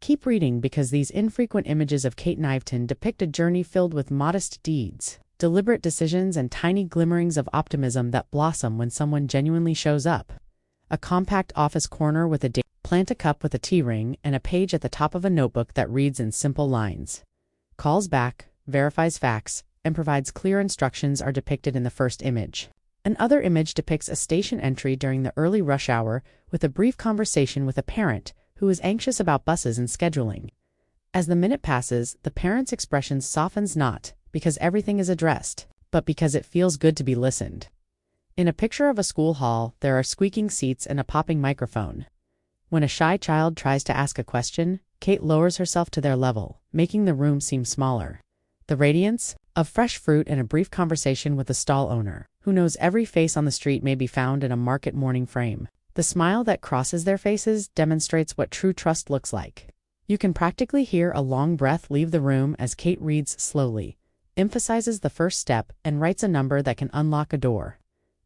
Keep reading because these infrequent images of Kate Kniveton depict a journey filled with modest deeds, deliberate decisions, and tiny glimmerings of optimism that blossom when someone genuinely shows up. A compact office corner with a date, plant a cup with a tea ring, and a page at the top of a notebook that reads in simple lines. Calls back, verifies facts, and provides clear instructions are depicted in the first image. Another image depicts a station entry during the early rush hour with a brief conversation with a parent who is anxious about buses and scheduling. As the minute passes, the parent's expression softens not because everything is addressed, but because it feels good to be listened. In a picture of a school hall, there are squeaking seats and a popping microphone. When a shy child tries to ask a question, Kate lowers herself to their level, making the room seem smaller. The radiance of fresh fruit and a brief conversation with the stall owner, who knows every face on the street, may be found in a market morning frame. The smile that crosses their faces demonstrates what true trust looks like. You can practically hear a long breath leave the room as Kate reads slowly, emphasizes the first step, and writes a number that can unlock a door.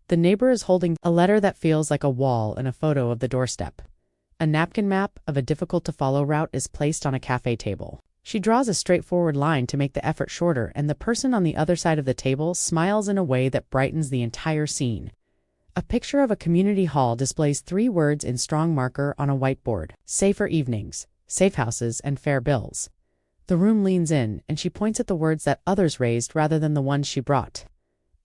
The neighbor is holding a letter that feels like a wall and a photo of the doorstep. A napkin map of a difficult-to-follow route is placed on a cafe table. She draws a straightforward line to make the effort shorter, and the person on the other side of the table smiles in a way that brightens the entire scene. A picture of a community hall displays 3 words in strong marker on a whiteboard: safer evenings, safe houses, and fair bills. The room leans in, and she points at the words that others raised rather than the ones she brought.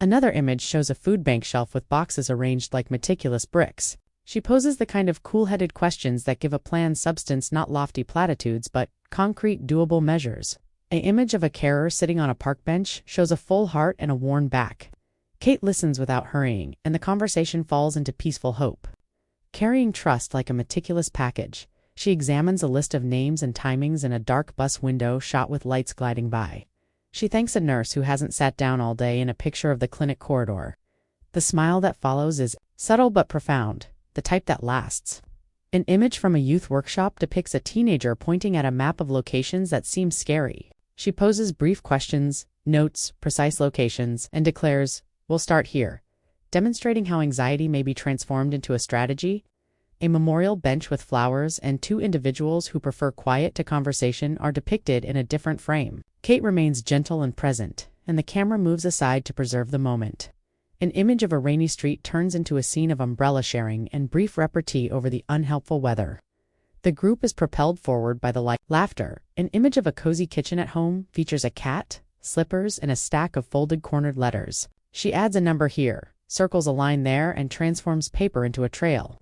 Another image shows a food bank shelf with boxes arranged like meticulous bricks. She poses the kind of cool-headed questions that give a plan substance, not lofty platitudes, but concrete, doable measures. An image of a carer sitting on a park bench shows a full heart and a worn back. Kate listens without hurrying, and the conversation falls into peaceful hope. Carrying trust like a meticulous package, she examines a list of names and timings in a dark bus window shot with lights gliding by. She thanks a nurse who hasn't sat down all day in a picture of the clinic corridor. The smile that follows is subtle but profound, the type that lasts. An image from a youth workshop depicts a teenager pointing at a map of locations that seems scary. She poses brief questions, notes precise locations, and declares, "We'll start here," demonstrating how anxiety may be transformed into a strategy. A memorial bench with flowers and 2 individuals who prefer quiet to conversation are depicted in a different frame. Kate remains gentle and present, and the camera moves aside to preserve the moment. An image of a rainy street turns into a scene of umbrella sharing and brief repartee over the unhelpful weather. The group is propelled forward by the laughter. An image of a cozy kitchen at home features a cat, slippers, and a stack of folded cornered letters. She adds a number here, circles a line there, and transforms paper into a trail.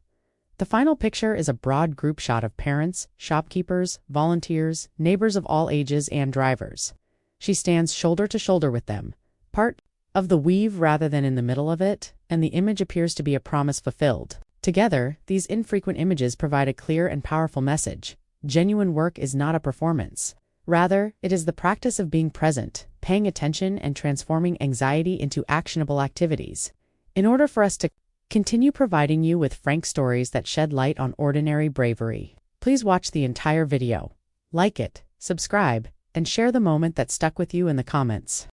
The final picture is a broad group shot of parents, shopkeepers, volunteers, neighbors of all ages, and drivers. She stands shoulder to shoulder with them, part of the weave rather than in the middle of it, and the image appears to be a promise fulfilled. Together, these infrequent images provide a clear and powerful message. Genuine work is not a performance. Rather, it is the practice of being present, paying attention, and transforming anxiety into actionable activities. In order for us to continue providing you with frank stories that shed light on ordinary bravery, please watch the entire video, like it, subscribe, and share the moment that stuck with you in the comments.